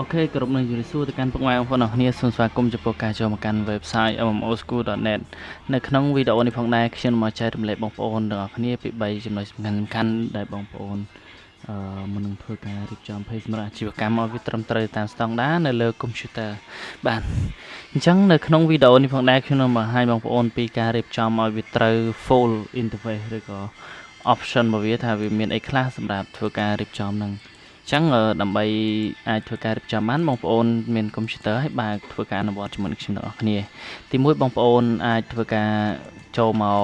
Ok ក្រុមនឹងជំរាបសួរទៅកាន់ពុកម៉ែបងប្អូនអរគ្នាសូមស្វាគមន៍ចំពោះការចូលមកកាន់ website mmoschool.net នៅក្នុងវីដេអូនេះផងដែរខ្ញុំមកចែករំលែកបងប្អូនទាំងអស់គ្នាពី3ចំណុចសំខាន់ដែលបងប្អូនមុននឹងធ្វើការរៀបចំ page សម្រាប់អាជីវកម្មឲ្យវាត្រឹមត្រូវតាមស្តង់ដារនៅលើ computer បាទអញ្ចឹងនៅក្នុងវីដេអូនេះផងដែរខ្ញុំនឹងបង្ហាញបងប្អូនពីការរៀបចំឲ្យវាត្រូវ full interface ឬក៏ option របស់វាថាវាមានអីខ្លះសម្រាប់ធ្វើការរៀបចំនឹងចឹងដើម្បីអាចធ្វើការរៀបចំបានបងប្អូនមានកុំព្យូទ័រហើយបើកធ្វើការអនុវត្តជាមួយនឹងខ្ញុំទាំងអស់គ្នាទី1បងប្អូនអាចធ្វើការចូលមក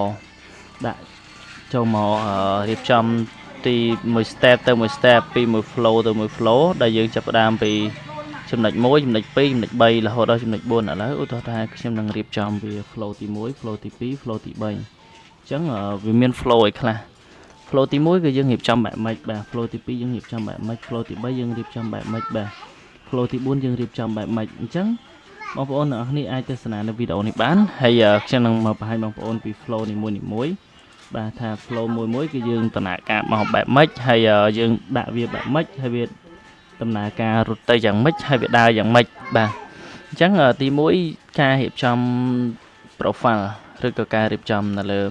រៀបចំទី1 step ទៅ1 step ពី1 flow ទៅ1 flow ដែលយើងចាប់ផ្ដើមពីចំណុច1ចំណុច2ចំណុច3រហូតដល់ចំណុច4ឥឡូវឧទាហរណ៍ថាខ្ញុំនឹងរៀបចំវា flow ទី1 flow ទី2 flow ទី3អញ្ចឹងវាមាន flow អីខ្លះflow ទី1គឺយើងរៀបចំបែបម៉េចបាទ flow ទី2យើងរៀបចំបែបម៉េច flow ទី3យើងរៀបចំបែបម៉េចបាទ flow ទី4យើងរៀបចំបែបម៉េចអញ្ចឹងបងប្អូនទាំងអស់គ្នាអាចទស្សនានៅវីដេអូនេះបានហើយខ្ញុំនឹងមកបង្ហាញបងប្អូនពី flow នីមួយៗបាទថា flow មួយគឺយើងដំណើរការមកបែបម៉េចហើយយើងដាក់វាបែបម៉េចហើយវាដំណើរការរត់ទៅយ៉ាងម៉េចហើយវាដើរយ៉ាងម៉េចបាទអញ្ចឹងទី1ការរៀបចំ profile ឬក៏ការរៀបចំនៅលើ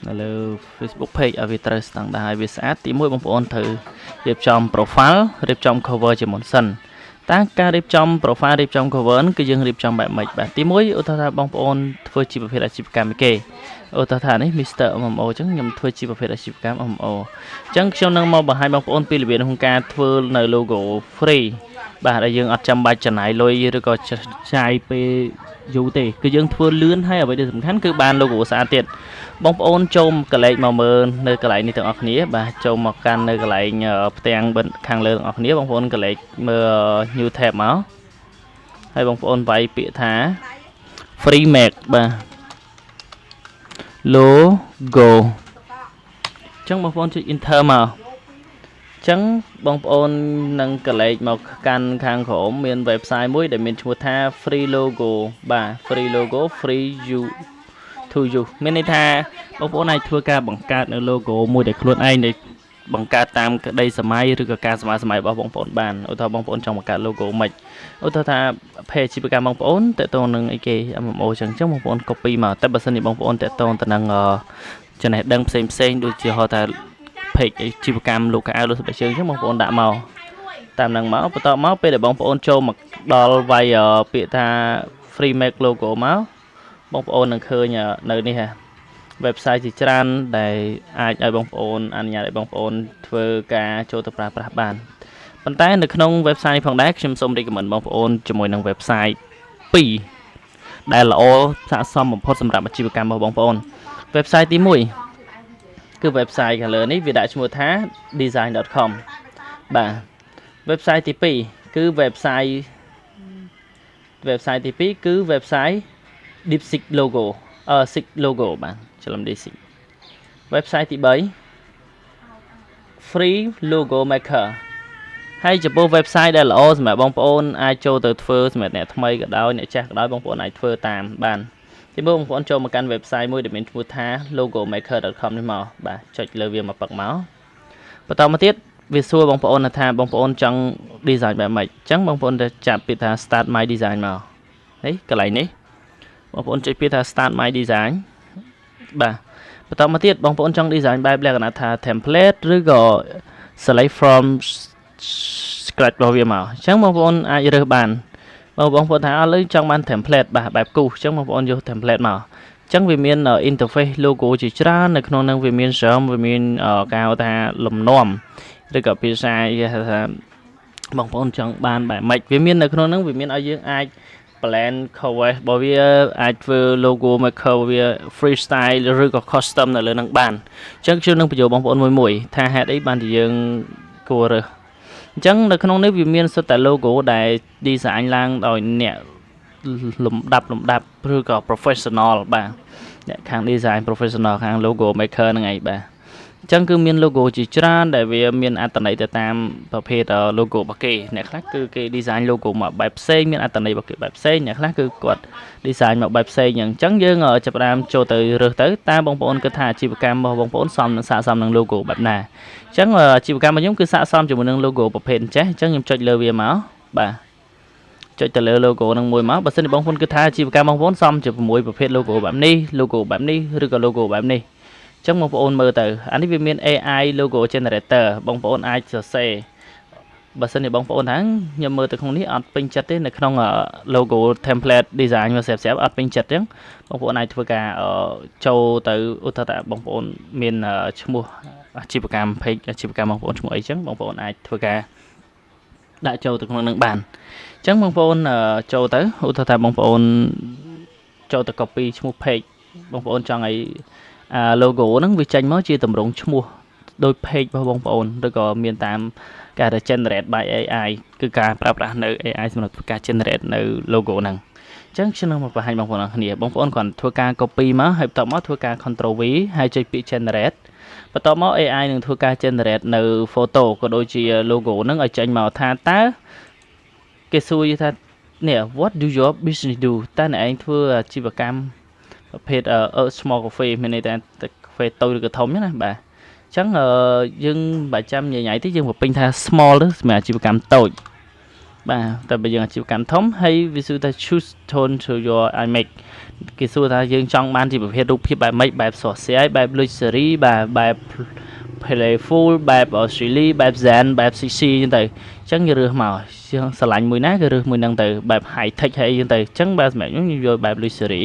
នៅលើ Facebook page ឲ្យវាត្រូវស្តង់ដារឲ្យវាស្អាតទី1បងប្អូនត្រូវរៀបចំ profile រៀបចំ cover ជាមុនសិនតើការរៀបចំ profile រៀបចំ cover គឺយើងរៀបចំបែបម៉េចបាទទី1ឧទាហរណ៍ថាបងប្អូនធ្វើជាប្រភេទអាជីវកម្មគេឧទាហរណ៍ថានេះ Mr. MMO អញ្ចឹងខ្ញុំធ្វើជាប្រភេទអាជីវកម្ម MMO អញ្ចឹងខ្ញុំនឹងមកបង្ហាញបងប្អូនពីរបៀបក្នុងការធ្វើនៅ logo free បាទដែលយើងអត់ចាំបាច់ចំណាយលុយឬក៏ចាយពេលយូរទេគឺយើងធ្វើលឿនហើយអ្វីដែលសំខាន់គឺបាន logo ស្អាតទៀតបងប្អូនចូលកលេចមកមើលនៅកន្លែងនេះទាំងអស់គ្នាបាទចូលមកកាន់នៅកន្លែងផ្ទាំងខាងលើទាំងអស់គ្នាបងប្អូនកលេចមើល new tab មកហើយបងប្អូនវាយពាក្យថា free make បាទ logo អញ្ចឹងបងប្អូនចុច enter មកអញ្ចឹងបងប្អូននឹងកលេចមកកាន់ខាងក្រោមមាន website មួយដែលមានឈ្មោះថា free logo បាទ free logo free you to you មានន័យថាបងប្អូនអាចធ្វើការបង្កើតនៅ logo មួយដែលខ្លួនឯងដែលបង្កើតតាមក្តីសម័យឬក៏ការសម័យរបស់បងប្អូនបានឧទាហរណ៍បងប្អូនចង់បង្កើត logo មិនឧទាហរណ៍ថា page អាជីវកម្មបងប្អូនតើតើនឹងអីគេ MMO អញ្ចឹងបងប្អូន copy មកតែបើសិនជាបងប្អូនតើតើនឹងចំណេះដឹងផ្សេងដូចជាហៅថា page អាជីវកម្មលោកកៅអៅលោកស្បែកជើងអញ្ចឹងបងប្អូនដាក់មកតាមនឹងមកបន្ទាប់មកពេលដែលបងប្អូនចូលមកដល់វាយពាក្យថា free make logo មកបងប្អូននឹងឃើញនៅនេះ website ជាច្រើនដែលអាចឲ្យបងប្អូនអនុញ្ញាតឲ្យបងប្អូនធ្វើការចូលទៅប្រើប្រាស់បានប៉ុន្តែនៅក្នុង website នេះផងដែរខ្ញុំសូម recommend បងប្អូនជាមួយនឹង website 2ដែលល្អស័ក្តិសមបំផុតសម្រាប់អាជីវកម្មរបស់បងប្អូន website ទី1គឺ website ខាងលើនេះវាដាក់ឈ្មោះថា design.com បាទ website ទី2គឺ website ទី2គឺ website Dipsig logo Sig logo បាទច្រឡំ Dipsig website ទី3 free logo maker ហើយចំពោះ website ដែលល្អសម្រាប់បងប្អូនអាចចូលទៅធ្វើសម្រាប់អ្នកថ្មីក៏ដោយអ្នកចាស់ក៏ដោយបងប្អូនអាចធ្វើតាមបានទីមួយបងប្អូនចូលមកកាន់ website មួយដែលមានឈ្មោះថា logomaker.com នេះមកបាទចុចលើវាមកពឹកមកបន្តមកទៀតវាសួរបងប្អូនថាបងប្អូនចង់ design បែបម៉េចអញ្ចឹងបងប្អូនទៅចាប់ពាក្យថា start my design មកហើយកន្លែងនេះបងប្អូនចុចពាក្យថា start my design បាទបន្តមកទៀតបងប្អូនចង់ design បែបលក្ខណៈថា template ឬក៏ select from scratch របស់វាមកអញ្ចឹងបងប្អូនអាចរើសបានបងប្អូនថាឥឡូវចង់បាន template បាទបែបគូសអញ្ចឹងបងប្អូនយក template មកអញ្ចឹងវាមាន interface logo ជាច្រើននៅក្នុងហ្នឹងវាមាន germ វាមានការហៅថាលំនាំឬក៏ភាសាថាបងប្អូនចង់បានបែបម៉េចវាមាននៅក្នុងហ្នឹងវាមានឲ្យយើងអាច plan cover របស់វាអាចធ្វើ logo maker វា freestyle ឬក៏ custom នៅលើហ្នឹងបានអញ្ចឹងខ្ញុំនឹងបញ្យល់បងប្អូនមួយថាហេតុអីបានជាយើងគួររើសអញ្ចឹងនៅក្នុងនេះវាមានសុទ្ធតែ logo ដែល design ឡើងដោយអ្នកលំដាប់ឬក៏ professional បាទអ្នកខាង design professional ខាង logo maker ហ្នឹងឯងបាទអ ចឹងគឺមាន logo ជាច្រើនដែលវាមានអត្ថន័យទៅតាមប្រភេទ logo របស់គេអ្នកខ្លះគឺគេ design logo មកបែបផ្សេងមានអត្ថន័យរបស់គេបែបផ្សេងអ្នកខ្លះគឺគាត់ design មកបែបផ្សេងអញ្ចឹងយើងចាប់ផ្ដើមចូលទៅរើសទៅតើបងប្អូនគិតថាអាជីវកម្មរបស់បងប្អូនសមនឹងស័ក្តិសមនឹង logo បែបណាអញ្ចឹងអាជីវកម្មរបស់ខ្ញុំគឺស័ក្តិសមជាមួយនឹង logo ប្រភេទអញ្ចេះអញ្ចឹងខ្ញុំចុចលើវាមកបាទចុចទៅលើ logo នឹងមួយមកបើសិនជាបងប្អូនគិតថាអាជីវកម្មបងប្អូនសមជាមួយប្រភេទ logo បែបនេះ logo បែបនេះឬក៏ logo បែបនេះចឹងបងប្អូនមើលទៅអានេះវាមាន AI logo generator បងប្អូនអាចសរសេរបើសិនជាបងប្អូនថាខ្ញុំមើលទៅក្នុងនេះអត់ពេញចិត្តទេនៅក្នុង logo template design មកស្រាប់ៗអត់ពេញចិត្តចឹងបងប្អូនអាចធ្វើការចូលទៅឧទាហរណ៍ថាបងប្អូនមានឈ្មោះអាជីវកម្ម page អាជីវកម្មបងប្អូនឈ្មោះអីចឹងបងប្អូនអាចធ្វើការដាក់ចូលទៅក្នុងនឹងបានចឹងបងប្អូនចូលទៅឧទាហរណ៍ថាបងប្អូនចូលទៅ copy ឈ្មោះ page បងប្អូនចង់ឲ្យlogo ហ្នឹងវាចេញមកជាតម្រងឈ្មោះដោយ page របស់បងប្អូនឬក៏មានតាមការ generate by AI គឺការប្រើប្រាស់នៅ AI សម្រាប់ធ្វើការ generate នៅ logo ហ្នឹងអញ្ចឹងខ្ញុំនឹងមកបង្ហាញបងប្អូនអរគ្នាបងប្អូនគ្រាន់ធ្វើការ copy មកហើយបន្ទាប់មកធ្វើការ Ctrl V ហើយចុចពាក្យ generate បន្ទាប់មក AI នឹងធ្វើការ generate នៅ photo ក៏ដូចជា logo ហ្នឹងឲ្យចេញមកថាតើគេសួរថានេះ what do your business do តើអ្នកឯងធ្វើអាជីវកម្មប្រភេទ small coffee មានន័យថា cafe តូចឬក៏ធំណាបាទអញ្ចឹងយើងបើចាំញ៉ៃទេយើងបំពេញថា small ទៅសម្រាប់អាជីវកម្មតូចបាទតែបើយើងអាជីវកម្មធំហើយវាសួរថា choose tone to your image គេសួរថាយើងចង់បានជាប្រភេទរូបភាពបែបម៉េចបែបស្រស់ស្រាយបែប luxury បែប playful បែប Australia បែប Zen បែប CC អញ្ចឹងទៅអញ្ចឹងយើងរើសមកយើងស្រឡាញ់មួយណាគឺរើសមួយហ្នឹងទៅបែប high tech ហើយអញ្ចឹងទៅអញ្ចឹងបាទសម្រាប់ខ្ញុំយកបែប luxury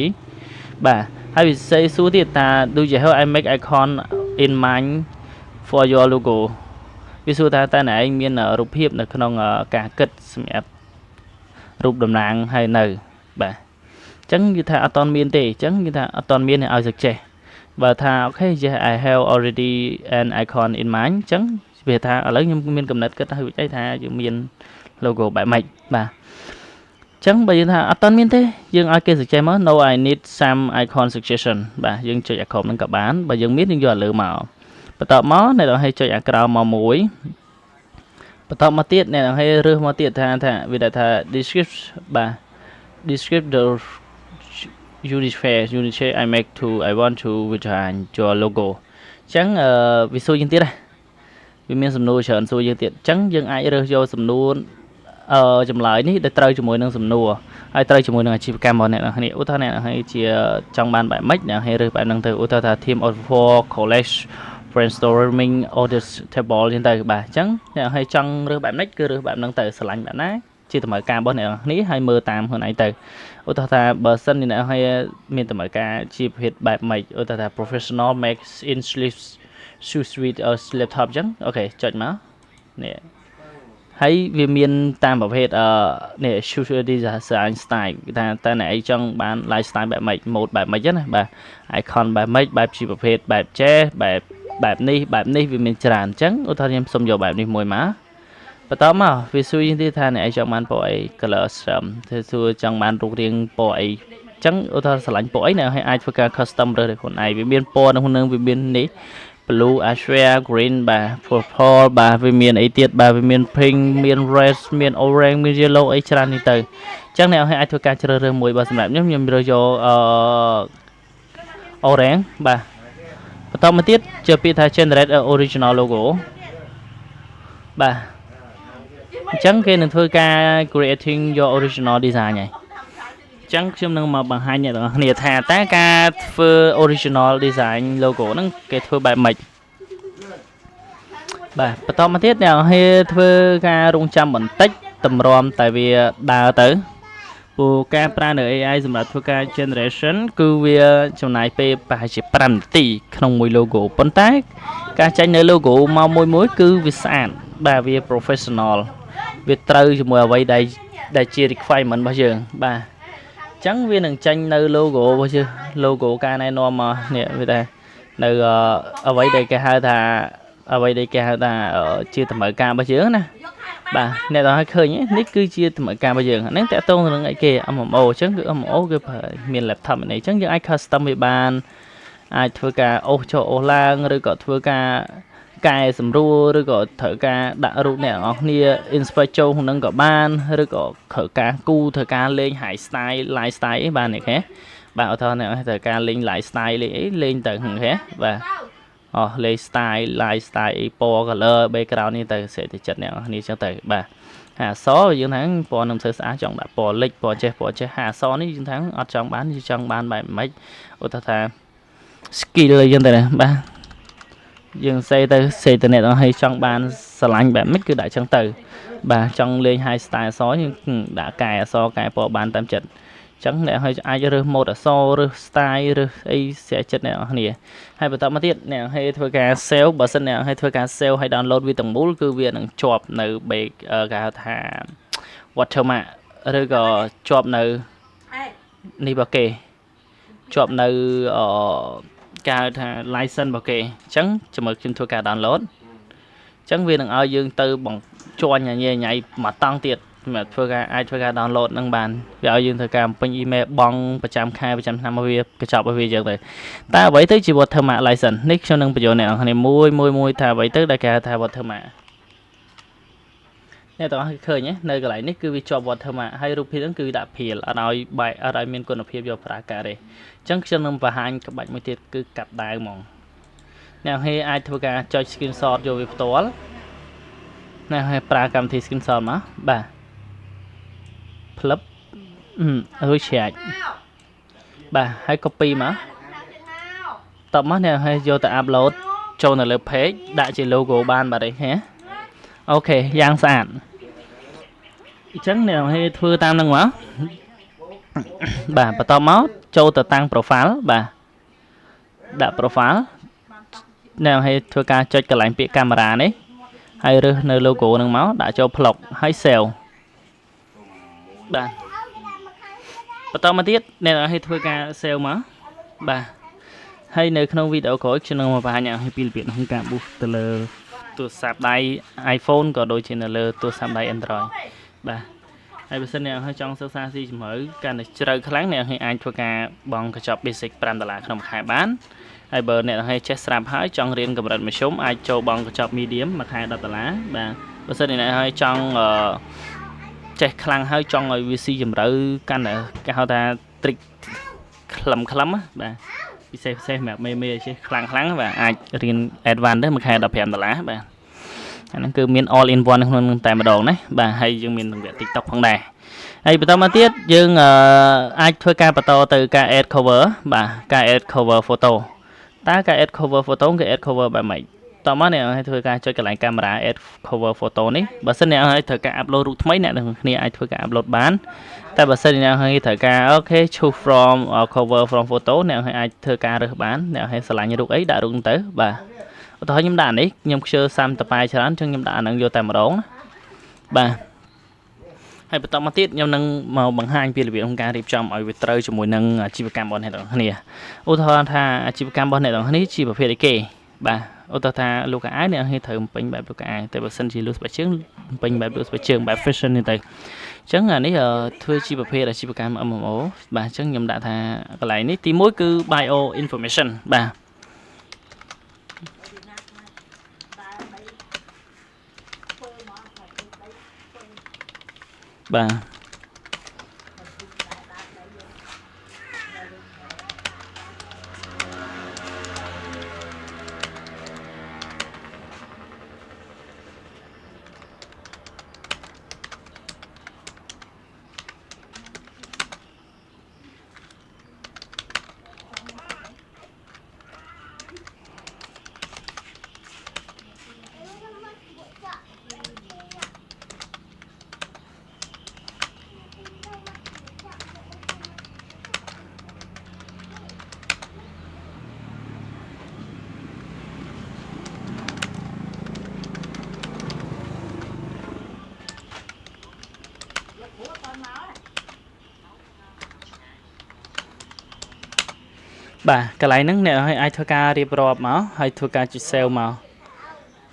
បាទហើយវាសួរទៀតថា do you have I make icon in mind for your logo វាសួរថាតើអ្នកឯងមានរូបភាពនៅក្នុងការគិតសម្រាប់រូបតំណាងហើយនៅបាទអញ្ចឹងនិយាយថាអត់តមានទេអញ្ចឹងនិយាយថាអត់តមានឲ្យ suggest បើថាអូខេ yes I have already an icon in mind អញ្ចឹងវាថាឥឡូវខ្ញុំមានកំណត់គិតហើយវិច័យថាយើងមាន logo បែបម៉េចបាទចឹងបើយើងថាអត់តមានទេយើងឲ្យគេ suggest មក no I need some icon suggestion បាទយើងចុច icon ហ្នឹងក៏បានបើយើងមានយើងយកលើមកបន្ទាប់មកអ្នកទាំងឲ្យចុចអាក្រោមមកមួយបន្ទាប់មកទៀតអ្នកទាំងឲ្យរើសមកទៀតថាវាថា describe បាទ describe the unit share I make to I want to design your logo ចឹងវាសួរយើងទៀតវាមានសំណួរច្រើនសួរយើងទៀតចឹងយើងអាចរើសយកសំណួរចម្លើយនេះដែលត្រូវជាមួយនឹងសំណួរហើយត្រូវជាមួយនឹងអាជីវកម្មរបស់អ្នកនរគ្នាឧទាហរណ៍អ្នកនរគ្នាជាចង់បានបែបម៉េចអ្នកឲ្យរើសបែបហ្នឹងទៅឧទាហរណ៍ថា team of for college brainstorming audit table ចឹងទៅបាទអញ្ចឹងអ្នកឲ្យចង់រើសបែបម៉េចគឺរើសបែបហ្នឹងទៅស្រឡាញ់បែបណាជាតម្រូវការរបស់អ្នកនរគ្នាហើយមើលតាមខ្លួនឯងទៅឧទាហរណ៍ថាបើសិនអ្នកឲ្យមានតម្រូវការជាប្រភេទបែបម៉េចឧទាហរណ៍ថា professional makes in sleep suite or laptop ចឹងអូខេចុចមកនេះហើយវាមានតាមប្រភេទនេះ social design style ថាតើអ្នកឯងចង់បាន lifestyle បែបម៉េច mode បែបម៉េចណាបាទ icon បែបម៉េចបែបជាប្រភេទបែបចេះបែបនេះវាមានច្រើនអញ្ចឹងឧទាហរណ៍ខ្ញុំសុំយកបែបនេះមួយមកបន្តមកវាសួរយើងទៀតថាអ្នកឯងចង់បានពណ៌អី color scheme ទៅសួរចង់បានរូបរាងពណ៌អីអញ្ចឹងឧទាហរណ៍ស្រឡាញ់ពណ៌អីអ្នកអាចធ្វើការ custom រើសដោយខ្លួនឯងវាមានពណ៌នៅក្នុងវាមាននេះblue azure green បាទ purple បាទវាមានអីទៀតបាទវាមាន pink មាន red មាន orange មាន yellow អីច្រើននេះទៅអញ្ចឹងអ្នកអាចធ្វើការជ្រើសរើសមួយបាទសម្រាប់ខ្ញុំរើសយកorange បាទបន្តមកទៀតជាពាក្យថា generate original logo បាទអញ្ចឹងគេនឹងធ្វើការ creating your original design ហើយអញ្ចឹងខ្ញុំនឹងមកបង្ហាញអ្នកទាំងអស់គ្នាថាតើការធ្វើ original design logo ហ្នឹងគេធ្វើបែបម៉េចបាទបន្តមកទៀតអ្នកធ្វើការរងចាំបន្តិចតម្រាំតែវាដើរទៅព្រោះការប្រើនៅ AI សម្រាប់ធ្វើការ generation គឺវាចំណាយពេលប្រហែលជា5នាទីក្នុងមួយ logo ប៉ុន្តែការចេញនៅ logo មកមួយគឺវាស្អាតបាទវា professional វាត្រូវជាមួយអ្វីដែលជា requirement របស់យើងបាទអញ្ចឹងវានឹងចេញនៅ logo របស់យើង logo ការណែនាំមកនេះវាថានៅអ្វីដែលគេហៅថាជាតម្រូវការរបស់យើងណាបាទអ្នកទាំងឲ្យឃើញនេះគឺជាតម្រូវការរបស់យើងហ្នឹងតើតោងនឹងអីគេ MMO អញ្ចឹងគឺ MMO គឺមាន laptop នេះអញ្ចឹងយើងអាច custom វាបាន ai thưa cả ô cho ô lang rồi có thưa cả cài sầm rùa rồi có thở cả đã rụt nè ngọc nia inspire châu không nâng có ban rồi có thở cả cu thở cả lên hải style lifestyle ấy ban này khé bảo thôi nè thở cả lên lifestyle lên từ hằng khé và lên style lifestyle po color background này từ sẽ thì chật nè này cho từ bà hà số dương tháng po nằm sơ xã trong đã po lịch po che hà số này dương tháng ở trong bán bài mấy ô ta skill dương từ này ba dương xây từ này nó hay trong ban slide bạn mít cứ đại trong từ bà trong lên hai style số nhưng đã cài so cài po bán tam trận chẳng lẽ hay ai cho một ở so rồi style rồi ấy sẽ chất nào nè hay bắt đầu mà tiết nè hay thôi cả sale bờ sân nè hay thôi cả sale hay download vì tổng bút cứ việc chọpនៅបែកគេហៅថា watermark ឬក៏ជាប់នៅនេះបើគេជាប់នៅគេហៅថា license របស់គេអញ្ចឹងជាមួយខ្ញុំធ្វើការ download អញ្ចឹងវានឹងឲ្យយើងទៅបង្ជាន់ញ៉ៃមកតង់ទៀតសម្រាប់ធ្វើការអាចធ្វើការ download នឹងបានវាឲ្យយើងធ្វើការបំពេញ email បងប្រចាំខែប្រចាំឆ្នាំមកវាកញ្ចប់ឲ្យវាអញ្ចឹងទៅតែអ្វីទៅជា watermark license នេះខ្ញុំនឹងបញ្យល់អ្នកនរគ្នាមួយថាអ្វីទៅដែលគេហៅថា watermark អ្នកទាំងអស់ឃើញនៅកន្លែងនេះគឺវាជាប់ watermark ហើយរូបភាពហ្នឹងគឺដាក់ព្រាលអត់ឲ្យមានគុណភាពយកប្រើការទេអញ្ចឹងខ្ញុំនឹងបង្ហាញក្បាច់មួយទៀតគឺកាប់ដាវហ្មងអ្នកអាចធ្វើការចុច screenshot យកវាផ្ទាល់អ្នកប្រើកម្មវិធី screenshot មកបាទផ្លឹបរួចជ្រាច់បាទហើយ copy មកតបមកអ្នកឲ្យយកទៅ upload ចូលនៅលើ page ដាក់ជា logo បានបាទទេហ៎អូខេយ៉ាងស្អាតអញ្ចឹងអ្នកឲ្យធ្វើតាមនឹងមកបាទបន្តមកចូលទៅតាំង profile បាទដាក់ profile អ្នកឲ្យធ្វើការចុចកន្លែងពាក្យកាមេរ៉ានេះហើយរើសនៅ logo នឹងមកដាក់ចូល plug ហើយ save បាទបន្តមកទៀតអ្នកឲ្យធ្វើការ save មកបាទហើយនៅក្នុងវីដេអូក្រោយខ្ញុំនឹងមកបង្ហាញឲ្យពីរបៀបក្នុងការ boost ទៅលើទូរស័ព្ទដៃ iPhone ក៏ដូចជានៅលើទូរស័ព្ទដៃ Android បាទហើយបើសិនអ្នកឲ្យចង់សិក្សាស៊ីជម្រៅកាន់តែជ្រៅខ្លាំងអ្នកអាចធ្វើការបង់កញ្ចប់ basic $5ក្នុងមួយខែបានហើយបើអ្នកឲ្យចេះស្រាប់ហើយចង់រៀនកម្រិតមធ្យមអាចចូលបង់កញ្ចប់ medium មួយខែ$10បាទបើសិនអ្នកឲ្យចង់ចេះខ្លាំងហើយចង់ឲ្យវាស៊ីជម្រៅកាន់តែគេហៅថា trick ខ្លឹមបាទពិសេសសម្រាប់មេចេះខ្លាំងបាទអាចរៀន advance ទៅមួយខែ$15បាទអាហ្នឹងគឺមាន all in one ក្នុងតែម្ដងណាបាទហើយយើងមានវគ្គ TikTok ផងដែរហើយបន្តមកទៀតយើងអាចធ្វើការបន្តទៅការ add cover បាទការ add cover photo តើការ add cover photo គឺ add cover បែបម៉េចតោះមកអ្នកឲ្យធ្វើការចុចកន្លែងកាមេរ៉ា add cover photo នេះបើសិនអ្នកឲ្យត្រូវការ upload រូបថ្មីអ្នកទាំងគ្នាអាចធ្វើការ upload បានតែបើសិនអ្នកឲ្យត្រូវការ okay choose from cover from photo អ្នកអាចធ្វើការរើសបានអ្នកឲ្យឆ្លាញ់រូបអីដាក់រូបទៅបាទឧទាហរណ៍ខ្ញុំដាក់នេះខ្ញុំខ្ជិលសាំតប៉ែច្រើនចឹងខ្ញុំដាក់អានឹងយកតែម្ដងបាទហើយបន្តមកទៀតខ្ញុំនឹងមកបង្ហាញពីរបៀបក្នុងការរៀបចំឲ្យវាត្រូវជាមួយនឹងអាជីវកម្មរបស់អ្នកទាំងគ្នាឧទាហរណ៍ថាអាជីវកម្មរបស់អ្នកទាំងគ្នាជាប្រភេទអីគេបាទឧទាហរណ៍ថាលូកអាវអ្នកឲ្យត្រូវបំពេញបែបលូកអាវតែបើសិនជាលូស្បែកជើងបំពេញបែបលូស្បែកជើងបែប fashion នេះទៅអញ្ចឹងអានេះធ្វើជាប្រភេទអាជីវកម្ម MMO បាទអញ្ចឹងខ្ញុំដាក់ថាកន្លែងនេះទី1គឺ bio information បាទបាទកន្លែងហ្នឹងអ្នកអាចធ្វើការរៀបរាប់មកហើយធ្វើការចុច save មក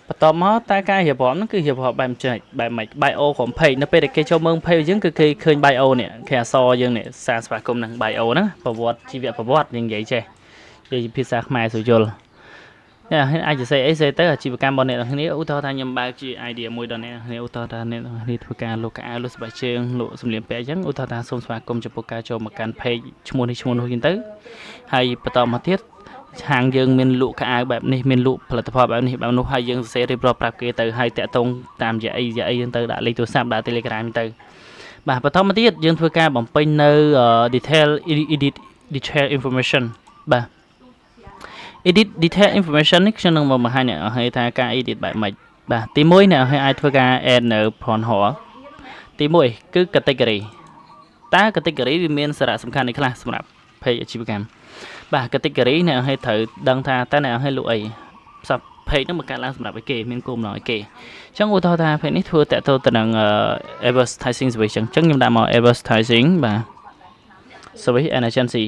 បន្ទាប់មកតែការរៀបរាប់ហ្នឹងគឺរៀបរាប់បែបចេះបែបម៉េច bio ក្រុម page នៅពេលដែលគេចូលមើល page យើងគឺគេឃើញ bio នេះគេអក្សរយើងនេះសារស្វាគមន៍នឹង bio ហ្នឹងប្រវត្តិជីវប្រវត្តិយើងនិយាយចេះ ជាភាសាខ្មែរស្រួលយល់នេះអាចសរសេរអីសេទៅអាជីវកម្មរបស់អ្នកទាំងគ្នាឧទាហរណ៍ថាខ្ញុំបើកជា idea មួយដល់អ្នកទាំងគ្នាឧទាហរណ៍ថាអ្នកទាំងគ្នាធ្វើការលក់កៅអៅលក់ស្បែកជើងលក់សម្លៀកបំពាក់អញ្ចឹងឧទាហរណ៍ថាសូមស្វាគមន៍ចំពោះការចូលមកកាន់ page ឈ្មោះនេះឈ្មោះនោះចឹងទៅហើយបន្តមកទៀតហាងយើងមានលក់កៅអៅបែបនេះមានលក់ផលិតផលបែបនេះបែបនោះហើយយើងសរសេររៀបរាប់ប្រាប់គេទៅហើយតាក់ទងតាមរយៈអីចឹងទៅដាក់លេខទូរស័ព្ទដាក់ Telegram ទៅបាទបន្តមកទៀតយើងធ្វើការបំពេញនៅ detail information បាទ edit detail information នេះខ្ញុំនឹងមកបង្ហាញអ្នកឲ្យថាការ edit បែបម៉េចបាទទី1អ្នកឲ្យអាចធ្វើការ add នៅ front hall ទី1គឺ category តើ category វាមានសារៈសំខាន់អីខ្លះសម្រាប់ page អាជីវកម្មបាទ category អ្នកឲ្យត្រូវដឹងថាតើអ្នកឲ្យលក់អីសព page ហ្នឹងបង្កើតឡើងសម្រាប់អីគេមានគោលបំណងអីគេអញ្ចឹងឧទាហរណ៍ថា page នេះធ្វើតាក់ទងទៅនឹង advertising service អញ្ចឹងខ្ញុំដាក់មក advertising បាទ service and agency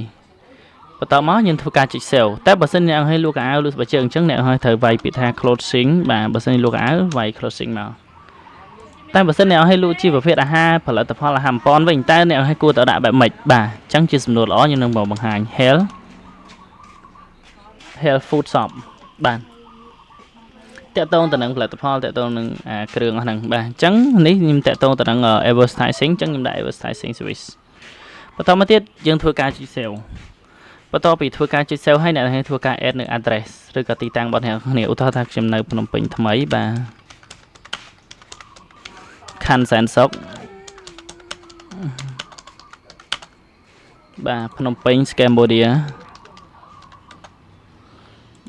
បន្តមកយើងធ្វើការចុច sale តែបើសិនអ្នកឲ្យលក់កៅអៅលក់ស្បែកជើងអញ្ចឹងអ្នកឲ្យត្រូវវាយពាក្យថា clothing បាទបើសិនលក់កៅអៅវាយ clothing មកតែបើសិនអ្នកឲ្យលក់ជាប្រភេទអាហារផលិតផលអាហារបំពន់វិញតើអ្នកឲ្យគួរទៅដាក់បែបម៉េចបាទអញ្ចឹងជាសំណួរល្អខ្ញុំនឹងមកបង្ហាញ health food shop បាទតាក់ទងទៅនឹងផលិតផលតាក់ទងនឹងគ្រឿងអស់ហ្នឹងបាទអញ្ចឹងនេះខ្ញុំតាក់ទងទៅនឹង advertising អញ្ចឹងខ្ញុំដាក់ advertising service បន្តមកទៀតយើងធ្វើការចុច sale បន្ទាប់ពីធ្វើការចុច sale ហើយអ្នកនឹងធ្វើការ add នៅ address ឬក៏ទីតាំងរបស់អ្នកគ្នាឧទាហរណ៍ថាខ្ញុំនៅភ្នំពេញថ្មីបាទខណ្ឌសែនសុខបាទភ្នំពេញ Cambodia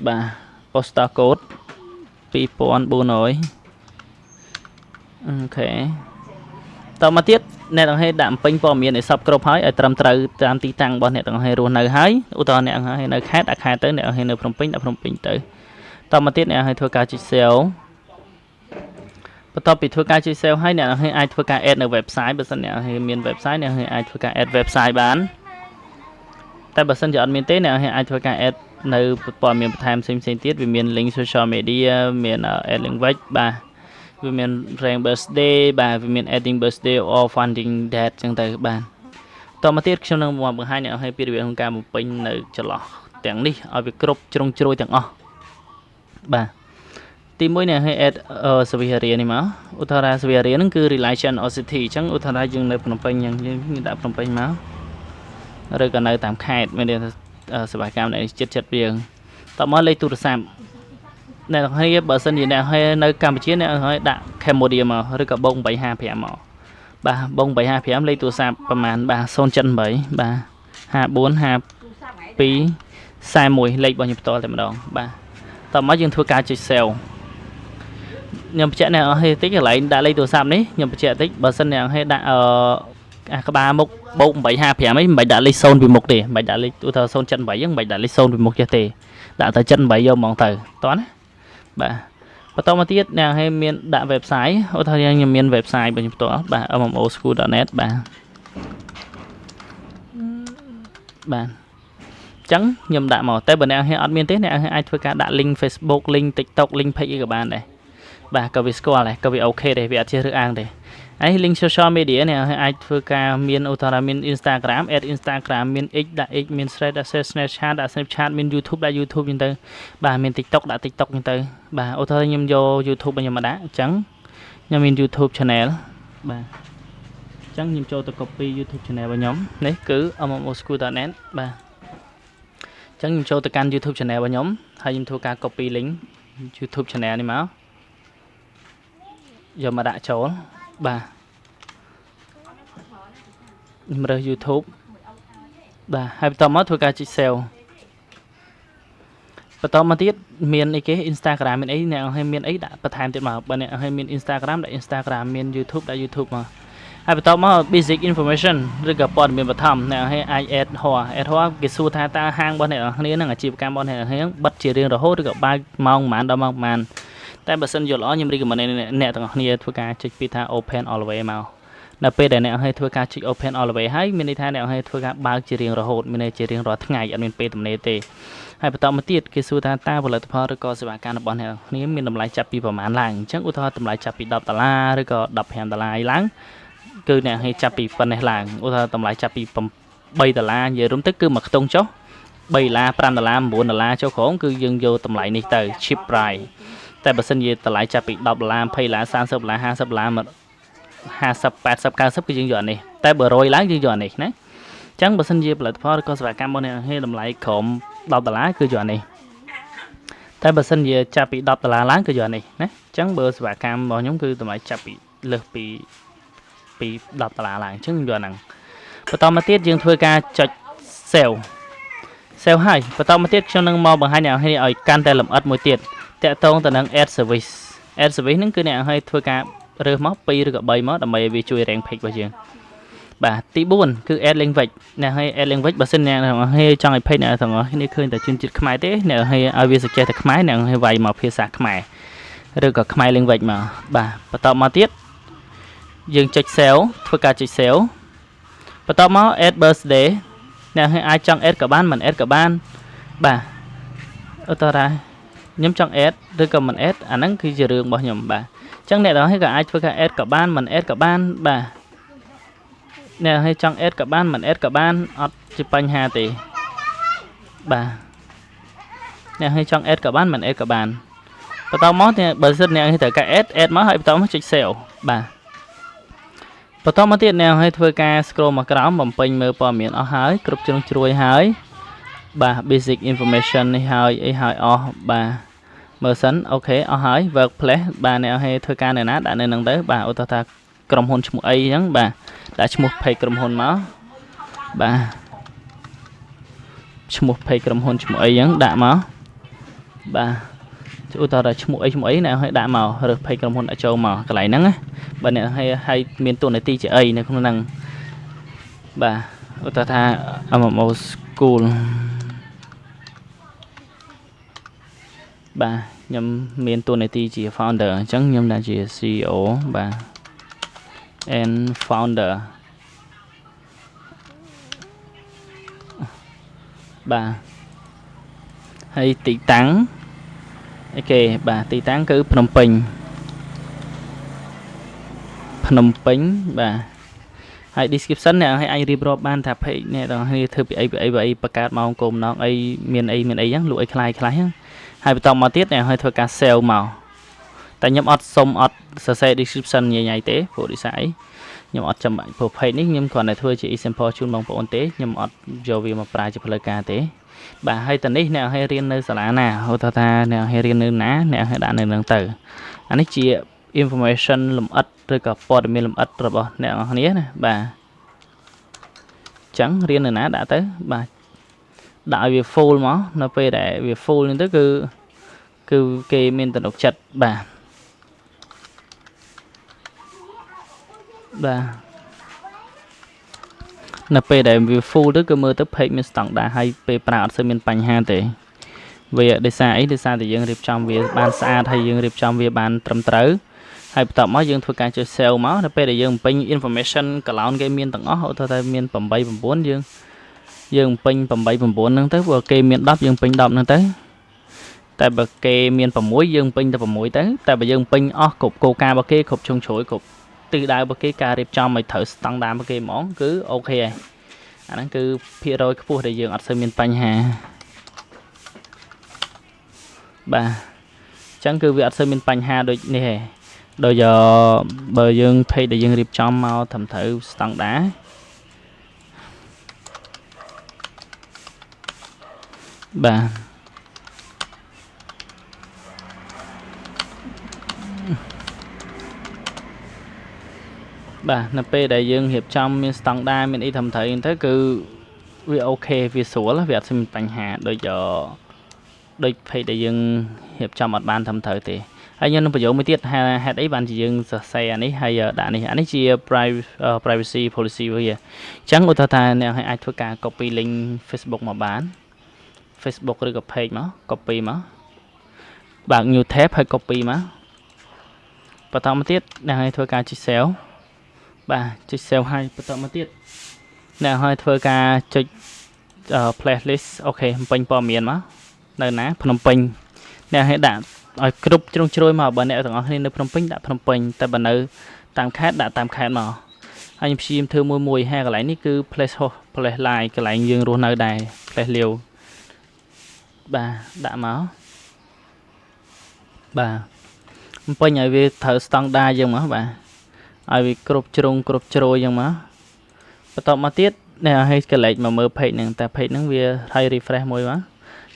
បាទ postal code 2400អូខេតមកទៀតអ្នកទាំងឲ្យដាក់បំពេញព័ត៌មានឲ្យសពគ្រប់ហើយឲ្យត្រឹមត្រូវតាមទីតាំងរបស់អ្នកទាំងឲ្យរស់នៅហើយឧទាហរណ៍អ្នកឲ្យនៅខេត្តដាក់ខេត្តទៅអ្នកឲ្យនៅភ្នំពេញដាក់ភ្នំពេញទៅតមកទៀតអ្នកឲ្យធ្វើការចុច sale បន្ទាប់ពីធ្វើការចុច sale ហើយអ្នកឲ្យអាចធ្វើការ add នៅ website បើសិនអ្នកឲ្យមាន website អ្នកឲ្យអាចធ្វើការ add website បានតែបើសិនជាអត់មានទេអ្នកឲ្យអាចធ្វើការ add នៅព័ត៌មានបន្ថែមផ្សេងៗទៀតវាមាន link social media មាន add link web បាទវាមាន rank birthday បាទវាមាន adding birthday or funding date ចឹងទៅបាទតមកទៀតខ្ញុំនឹងមកបង្ហាញអ្នកឲ្យពីរបៀបក្នុងការបំពេញនៅចន្លោះទាំងនេះឲ្យវាគ្រប់ជ្រុងជ្រោយទាំងអស់បាទទី1អ្នកឲ្យ add service area នេះមកឧទាហរណ៍ service area ហ្នឹងគឺ relation or city អញ្ចឹងឧទាហរណ៍យើងនៅភ្នំពេញយើងដាក់ភ្នំពេញមកឬក៏នៅតាមខេត្តមានន័យថាសេវាកម្មនៅចិត្តយើងតមកលេខទូរស័ព្ទអ្នកទាំងគ្នាបើសិនជាអ្នកឲ្យនៅកម្ពុជាអ្នកឲ្យដាក់ Cambodia មកឬក៏បង355មកបាទបង355លេខទូរស័ព្ទប្រហែលបាទ078បាទ5452 41លេខរបស់ខ្ញុំផ្ទាល់តែម្ដងបាទតមកយើងធ្វើការចុច sale ខ្ញុំបញ្ជាក់អ្នកឲ្យតិចកន្លែងដាក់លេខទូរស័ព្ទនេះខ្ញុំបញ្ជាក់តិចបើសិនអ្នកឲ្យដាក់ក្បាលមុខបូក855អីមិនបាច់ដាក់លេខ0ពីមុខទេមិនបាច់ដាក់លេខឧទាហរណ៍078ហ្នឹងមិនបាច់ដាក់លេខ0ពីមុខចេះទេដាក់តែ78យកហ្មងទៅតោះណាបាទបន្តមកទៀតអ្នកឲ្យមានដាក់ website ឧទាហរណ៍ខ្ញុំមាន website របស់ខ្ញុំផ្ទាល់បាទ mmoschool.net បាទអញ្ចឹងខ្ញុំដាក់មកតែបើអ្នកឲ្យអត់មានទេអ្នកឲ្យអាចធ្វើការដាក់ link Facebook link TikTok link page អីក៏បានដែរបាទក៏វាស្គាល់ដែរក៏វាអូខេដែរវាអត់ចេះរើសអើងទេហើយ link social media អ្នកអាចធ្វើការមានឧទាហរណ៍មាន Instagram add Instagram មាន X ដាក់ X មាន Thread ដាក់ Snapchat ដាក់ Snapchat មាន YouTube ដាក់ YouTube ចឹងទៅបាទមាន TikTok ដាក់ TikTok ចឹងទៅបាទឧទាហរណ៍ខ្ញុំយក YouTube របស់ខ្ញុំមកដាក់អញ្ចឹងខ្ញុំមាន YouTube channel បាទអញ្ចឹងខ្ញុំចូលទៅ copy YouTube channel របស់ខ្ញុំនេះគឺ mmoschool.net បាទអញ្ចឹងខ្ញុំចូលទៅកាន់ YouTube channel របស់ខ្ញុំហើយខ្ញុំធ្វើការ copy link YouTube channel នេះមកយកមកដាក់ចូលបាទខ្ញុំរើស YouTube បាទហើយបន្តមកធ្វើការចុច sale បន្តមកទៀតមានអីគេ Instagram មានអីអ្នកឲ្យមានអីដាក់បន្ថែមទៀតមកបើអ្នកឲ្យមាន Instagram ដាក់ Instagram មាន YouTube ដាក់ YouTube មកហើយបន្តមក basic information ឬក៏ព័ត៌មានបឋមអ្នកឲ្យអាច add គេសួរថាតើហាងរបស់អ្នកគ្នានឹងអាជីវកម្មរបស់អ្នកគ្នាបិទជារៀងរហូតឬក៏បើកម៉ោងប៉ុន្មានដល់ម៉ោងប៉ុន្មានតែបើសិនយល់ល្អខ្ញុំ recommend អ្នកទាំងអស់គ្នាធ្វើការចុចពីថា open all the way មកដល់ពេលដែលអ្នកឲ្យធ្វើការចុច open all the way ហើយមានន័យថាអ្នកឲ្យធ្វើការបើកជារៀងរហូតមានន័យជារៀងរាល់ថ្ងៃអត់មានពេលទំនេរទេហើយបន្តមកទៀតគេសួរថាតើផលិតផលឬក៏សេវាកម្មរបស់អ្នកគ្នាមានតម្លៃចាប់ពីប្រមាណឡើងអញ្ចឹងឧទាហរណ៍តម្លៃចាប់ពី$10ឬក៏$15ឡើងគឺអ្នកឲ្យចាប់ពីប៉ុណ្ណេះឡើងឧទាហរណ៍តម្លៃចាប់ពី$3និយាយរួមទៅគឺមួយខ្ទង់ចុះ $3 $5 $9ចូលក្រុមគឺយើងយកតម្លៃនេះទៅ cheap price តែបើសិនជាតម្លៃចាប់ពី$10 $20 $30 $50 50 80 90គឺយើងយកអានេះតែបើ100ឡើងយើងយកអានេះណាអញ្ចឹងបើសិនជាផលិតផលឬក៏សេវាកម្មរបស់អ្នកតម្លៃក្រោម$10គឺយកអានេះតែបើសិនជាចាប់ពី$10ឡើងគឺយកអានេះណាអញ្ចឹងបើសេវាកម្មរបស់ខ្ញុំគឺតម្លៃចាប់ពីលើសពី$10ឡើងអញ្ចឹងយកហ្នឹងបន្តមកទៀតយើងធ្វើការចុច sale ហើយបន្តមកទៀតខ្ញុំនឹងមកបង្ហាញអ្នកនរឲ្យកាន់តែលម្អិតមួយទៀតតាក់ទងទៅនឹង ad service ហ្នឹងគឺអ្នកនរឲ្យធ្វើការរើសមក2ឬក៏3មកដើម្បីឲ្យវាជួយ rank page របស់យើងបាទទី4គឺ add language អ្នកឲ្យ add language បើសិនអ្នកឲ្យចង់ឲ្យ page អ្នកទាំងអស់គ្នាឃើញតែជនជាតិខ្មែរទេអ្នកឲ្យវាសច្ចេះតែខ្មែរអ្នកឲ្យវាយមកភាសាខ្មែរឬក៏ខ្មែរ language មកបាទបន្តមកទៀតយើងចុច sale ធ្វើការចុច sale បន្តមក add birthday អ្នកអាចចង់ add ក៏បានមិន add ក៏បានបាទឧទាហរណ៍ខ្ញុំចង់ add ឬក៏មិន add អាហ្នឹងគឺជារឿងរបស់ខ្ញុំបាទអញ្ចឹងអ្នកទាំងអស់ក៏អាចធ្វើការ add ក៏បានមិន add ក៏បានបាទអ្នកឲ្យចង់ add ក៏បានមិន add ក៏បានអត់ជាបញ្ហាទេបាទអ្នកឲ្យចង់ add ក៏បានមិន add ក៏បានបន្តមកបើសិនអ្នកឲ្យត្រូវការ add មកហើយបន្តមកចុច sale បាទបន្តមកទៀតអ្នកឲ្យធ្វើការ scroll មកក្រោមបំពេញមើលព័ត៌មានអស់ហើយគ្រប់ជ្រុងជ្រោយហើយបាទ basic information នេះហើយអីហើយអស់បាទមើលសិនអូខេអស់ហើយ workplace បាទអ្នកឲ្យធ្វើការនៅណាដាក់នៅហ្នឹងទៅបាទឧទាហរណ៍ថាក្រុមហ៊ុនឈ្មោះអីអញ្ចឹងបាទដាក់ឈ្មោះ page ក្រុមហ៊ុនមកបាទឈ្មោះ page ក្រុមហ៊ុនឈ្មោះអីអញ្ចឹងដាក់មកបាទឧទាហរណ៍ឈ្មោះអីអ្នកឲ្យដាក់មករើស page ក្រុមហ៊ុនដាក់ចូលមកកន្លែងហ្នឹងណាបើអ្នកឲ្យមានតួនាទីជាអីនៅក្នុងហ្នឹងបាទឧទាហរណ៍ថា MMO School បាទខ្ញុំមានតួនាទីជា founder អញ្ចឹងខ្ញុំដាក់ជា CEO បាទ and founder បាទហើយទីតាំងអូខេបាទទីតាំងគឺភ្នំពេញបាទហើយ description អ្នកអាចរៀបរាប់បានថា page អ្នកទាំងគ្នាធ្វើពីអីបង្កើតមកគោលបំណងអីមានអីហ្នឹងលក់អីខ្លះហ្នឹងហើយបន្តមកទៀតអ្នកឲ្យធ្វើការ sale មកតែខ្ញុំអត់សុំអត់សរសេរ description ញ៉ៃទេព្រោះដូចស្អីខ្ញុំអត់ចាំបាច់ព្រោះ page នេះខ្ញុំគ្រាន់តែធ្វើជា example ជូនបងប្អូនទេខ្ញុំអត់យកវាមកប្រើជាផ្លូវការទេបាទហើយតនេះអ្នកឲ្យរៀននៅសាលាណាហៅថាអ្នកឲ្យរៀននៅណាអ្នកឲ្យដាក់នៅនឹងទៅអានេះជា information លម្អិតឬក៏ព័ត៌មានលម្អិតរបស់អ្នកនរគ្នាណាបាទអញ្ចឹងរៀននៅណាដាក់ទៅបាទដាក់ឲ្យវា full មកនៅពេលដែលវា full ហ្នឹងទៅគឺគេមានទំនុកចិត្តបាទនៅពេលដែលវា full ទៅគឺមើលទៅ page មានស្តង់ដារហើយពេលប្រើអត់សូវមានបញ្ហាទេវាដោយសារអីដោយសារតែយើងរៀបចំវាបានស្អាតហើយយើងរៀបចំវាបានត្រឹមត្រូវហើយបន្ទាប់មកយើងធ្វើការចុច sale មកនៅពេលដែលយើងបំពេញ information កន្លងគេមានទាំងអស់ឧទាហរណ៍ថាមាន8 9យើងបំពេញ8 9ហ្នឹងទៅបើគេមាន10យើងពេញ10ហ្នឹងទៅតែបើគេមាន6យើងពេញតែ6ទៅតែបើយើងពេញអស់គ្រប់គោលការណ៍របស់គេគ្រប់ជ្រុងជ្រោយគ្រប់ទិសដៅរបស់គេការរៀបចំឲ្យត្រូវស្តង់ដាររបស់គេហ្មងគឺអូខេហើយអាហ្នឹងគឺភាគរយខ្ពស់ដែលយើងអត់សូវមានបញ្ហាបាទអញ្ចឹងគឺវាអត់សូវមានបញ្ហាដូចនេះទេដោយបើយើង page ដែលយើងរៀបចំមកត្រឹមត្រូវស្តង់ដារបាទបាទនៅពេលដែលយើងរៀបចំមានស្តង់ដារមានអីត្រឹមត្រូវហ្នឹងទៅគឺវាអូខេវាស្រួលវាអត់មានបញ្ហាដូច page ដែលយើងរៀបចំអត់បានត្រឹមត្រូវទេហើយខ្ញុំនឹងបញ្យល់មួយទៀតហេតុអីបានជាយើងសរសេរអានេះហើយដាក់នេះអានេះជា privacy policy វាអញ្ចឹងឧទាហរណ៍ថាអ្នកអាចធ្វើការ copy link Facebook មកបាន Facebook ឬក៏ page មក copy មកបើក new tab ហើយ copy មកបន្តមកទៀតអ្នកឲ្យធ្វើការចុច save បាទចុច save ហើយបន្តមកទៀតអ្នកឲ្យធ្វើការចុច playlist អូខេបំពេញព័ត៌មានមកនៅណាភ្នំពេញអ្នកឲ្យដាក់ឲ្យគ្រប់ជ្រុងជ្រោយមកបើអ្នកទាំងអស់គ្នានៅភ្នំពេញដាក់ភ្នំពេញតែបើនៅតាមខេត្តដាក់តាមខេត្តមកហើយខ្ញុំព្យាយាមធ្វើមួយហើយកន្លែងនេះគឺ place host place line កន្លែងយើងរស់នៅដែរ place លាវ bà đã máu bà bây giờ vì thở standard dân mà bà ai vì cột trôi dân mà bắt đầu mà tiết nè hay cái lệch mà mơ phê nè ta phê nó vì thay refresh môi mà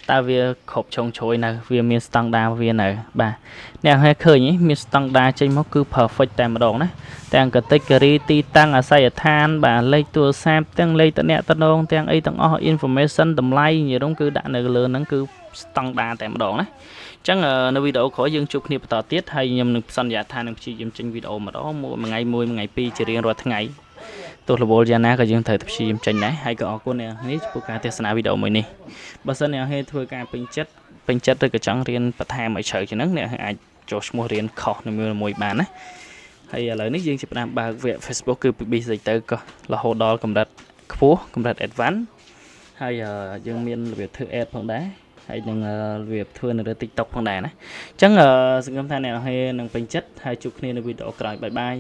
ta vì khộp trông trôi nè vì miền standard vì nè bà nè hay khơi nhỉ miền standard trên mốc cứ perfect tại mà đồn đấy tăng category ti tăng ở sai ở than bà lấy tua sam tăng lấy tận nè tận đông tăng ấy tăng all information tầm like nhiều đúng cứ đã nè lớn nó cứ standard tại mà đồn đấy chẳngនៅវីដេអូក្រោយយើងជួបគ្នាបន្តទៀតហើយខ្ញុំនឹងសន្យាថានឹងព្យាយាមចេញវីដេអូម្ដងមួយថ្ងៃពីរជារៀងរាល់ថ្ងៃទោះរវល់យ៉ាងណាក៏យើងត្រូវតែព្យាយាមចេញដែរហើយក៏អរគុណអ្នកនេះចំពោះការទស្សនាវីដេអូមួយនេះបើសិនអ្នកហេធ្វើការពេញចិត្តឬក៏ចង់រៀនបន្ថែមឲ្យជ្រៅជាងហ្នឹងអ្នកអាចចុះឈ្មោះរៀនខុសមួយបានណាហើយឥឡូវនេះយើងចាប់ផ្ដើមបើកវគ្គ Facebook គឺពី basic ទៅក៏រហូតដល់កម្រិតខ្ពស់កម្រិត advanced ហើយយើងមានរបៀបធ្វើ ad ផងដែរហើយនឹងរបៀបធ្វើនៅលើ TikTok ផងដែរណាអញ្ចឹងសង្ឃឹមថាអ្នកនរនឹងពេញចិត្តហើយជួបគ្នានៅវីដេអូក្រោយបាយ